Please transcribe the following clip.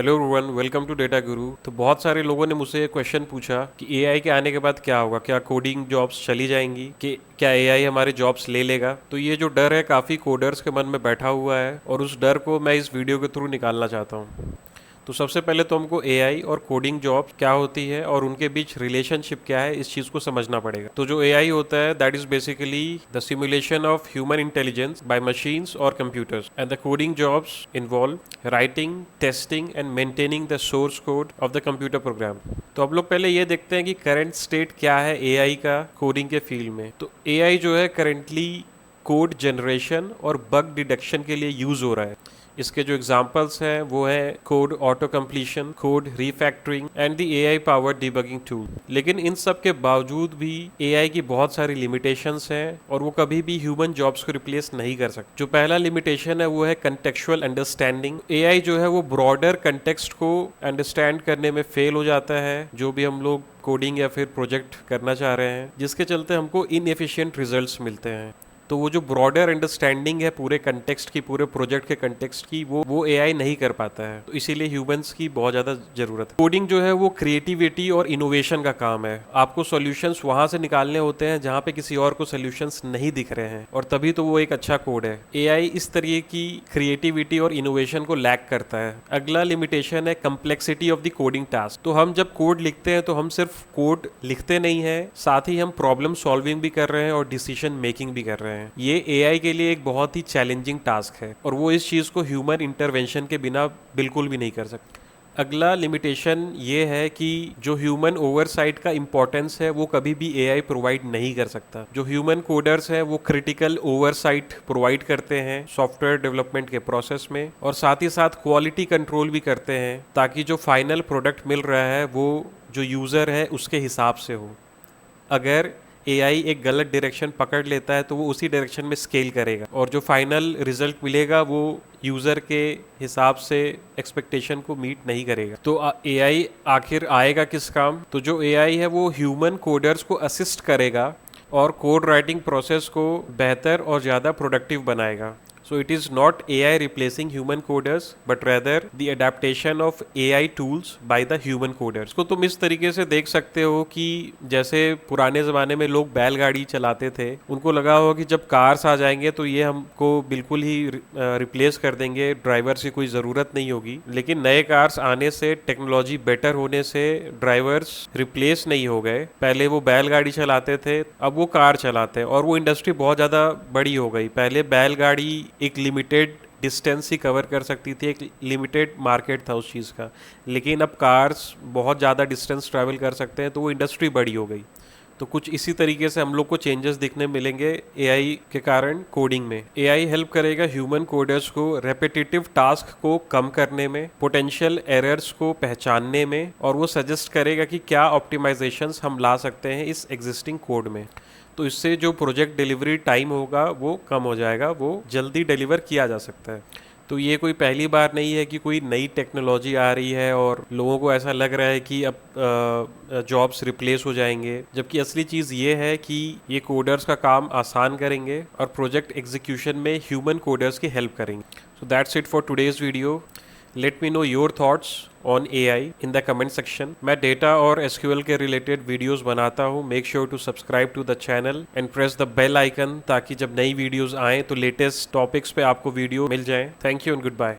Hello everyone, welcome to data guru. तो बहुत सारे लोगों ने मुझसे ये क्वेश्चन पूछा कि एआई के आने के बाद क्या होगा, क्या कोडिंग जॉब्स चली जाएंगी, कि क्या एआई हमारे जॉब्स ले लेगा। तो ये जो डर है काफ़ी कोडर्स के मन में बैठा हुआ है और उस डर को मैं इस वीडियो के थ्रू निकालना चाहता हूँ। तो सबसे पहले तो हमको एआई और कोडिंग जॉब क्या होती है और उनके बीच रिलेशनशिप क्या है, इस चीज़ को समझना पड़ेगा। तो जो एआई होता है that is basically the simulation of human intelligence by machines और computers, and the coding jobs involve writing, testing and maintaining the source code of the computer program. तो अब लोग पहले ये देखते हैं कि करंट स्टेट क्या है एआई का कोडिंग के फील्ड में। तो एआई जो है करेंटली कोड जनरेशन और बग डिटेक्शन के लिए यूज हो रहा है। इसके जो एग्जांपल्स हैं वो है code auto completion, code refactoring and the AI powered debugging tool. लेकिन इन सब के बावजूद भी एआई की बहुत सारी लिमिटेशंस हैं और वो कभी भी ह्यूमन जॉब्स को रिप्लेस नहीं कर सकते। जो पहला लिमिटेशन है वो है कंटेक्चुअल अंडरस्टैंडिंग। एआई जो है वो ब्रॉडर कंटेक्स्ट को अंडरस्टैंड करने में फेल हो जाता है, जो भी हम लोग कोडिंग या फिर प्रोजेक्ट करना चाह रहे हैं, जिसके चलते हमको इनएफिशिएंट रिजल्ट्स मिलते हैं। तो वो जो ब्रॉडर अंडरस्टैंडिंग है पूरे कंटेक्स्ट की, पूरे प्रोजेक्ट के कंटेक्स्ट की, वो एआई नहीं कर पाता है। तो इसीलिए ह्यूमंस की बहुत ज़्यादा ज़रूरत है। कोडिंग जो है वो क्रिएटिविटी और इनोवेशन का काम है। आपको सॉल्यूशंस वहाँ से निकालने होते हैं जहाँ पे किसी और को सॉल्यूशंस नहीं दिख रहे हैं, और तभी तो वो एक अच्छा कोड है। एआई इस तरीके की क्रिएटिविटी और इनोवेशन को लैक करता है। अगला लिमिटेशन है complexity of the coding task. तो हम जब कोड लिखते हैं तो हम सिर्फ कोड लिखते नहीं है, साथ ही हम प्रॉब्लम सॉल्विंग भी कर रहे हैं और डिसीजन मेकिंग भी कर रहे हैं। ये एआई के लिए एक बहुत ही चैलेंजिंग टास्क है और वो इस चीज़ को ह्यूमन इंटरवेंशन के बिना बिल्कुल भी नहीं कर सकते। अगला लिमिटेशन ये है कि जो ह्यूमन ओवरसाइट का इंपॉर्टेंस है वो कभी भी एआई प्रोवाइड नहीं कर सकता। जो ह्यूमन कोडर्स हैं वो क्रिटिकल ओवरसाइट प्रोवाइड करते हैं सॉफ्टवेयर डेवलपमेंट के प्रोसेस में, और साथ ही साथ क्वालिटी कंट्रोल भी करते हैं ताकि जो फाइनल प्रोडक्ट मिल रहा है वो जो यूज़र है उसके हिसाब से हो। अगर एआई एक गलत डायरेक्शन पकड़ लेता है तो वो उसी डायरेक्शन में स्केल करेगा और जो फाइनल रिजल्ट मिलेगा वो यूज़र के हिसाब से एक्सपेक्टेशन को मीट नहीं करेगा। तो एआई आखिर आएगा किस काम? तो जो एआई है वो ह्यूमन कोडर्स को असिस्ट करेगा और कोड राइटिंग प्रोसेस को बेहतर और ज़्यादा प्रोडक्टिव बनाएगा। So it is not AI replacing human coders, but rather the adaptation of AI tools by the human coders। को तुम इस तरीके से देख सकते हो कि जैसे पुराने ज़माने में लोग बैलगाड़ी चलाते थे, उनको लगा होगा कि जब कार्स आ जाएंगे तो ये हमको बिल्कुल ही रिप्लेस कर देंगे, ड्राइवर्स की कोई ज़रूरत नहीं होगी। लेकिन नए कार्स आने से, टेक्नोलॉजी बेटर होने से ड्राइवर्स रिप्लेस नहीं हो गए। पहले वो बैलगाड़ी चलाते थे, अब वो कार चलाते हैं और वो इंडस्ट्री बहुत ज़्यादा बड़ी हो गई। पहले बैलगाड़ी एक लिमिटेड डिस्टेंस ही कवर कर सकती थी, एक लिमिटेड मार्केट था उस चीज़ का, लेकिन अब कार्स बहुत ज़्यादा डिस्टेंस ट्रैवल कर सकते हैं, तो वो इंडस्ट्री बड़ी हो गई। तो कुछ इसी तरीके से हम लोग को चेंजेस दिखने मिलेंगे एआई के कारण कोडिंग में। एआई हेल्प करेगा ह्यूमन कोडर्स को रेपिटेटिव टास्क को कम करने में, पोटेंशियल एरर्स को पहचानने में, और वो सजेस्ट करेगा कि क्या ऑप्टिमाइजेशंस हम ला सकते हैं इस एग्जिस्टिंग कोड में। तो इससे जो प्रोजेक्ट डिलीवरी टाइम होगा वो कम हो जाएगा, वो जल्दी डिलीवर किया जा सकता है। तो ये कोई पहली बार नहीं है कि कोई नई टेक्नोलॉजी आ रही है और लोगों को ऐसा लग रहा है कि अब जॉब्स रिप्लेस हो जाएंगे, जबकि असली चीज़ ये है कि ये कोडर्स का काम आसान करेंगे और प्रोजेक्ट एग्जीक्यूशन में ह्यूमन कोडर्स की हेल्प करेंगे। So that's it for today's video. Let me know your thoughts on AI in the comment section. मैं डेटा और एसक्यूएल के रिलेटेड वीडियोस बनाता हूँ। Make sure to subscribe to the channel and press the bell icon ताकि जब नई videos आएँ तो लेटेस्ट टॉपिक्स पे आपको वीडियो मिल जाए। Thank you and good bye.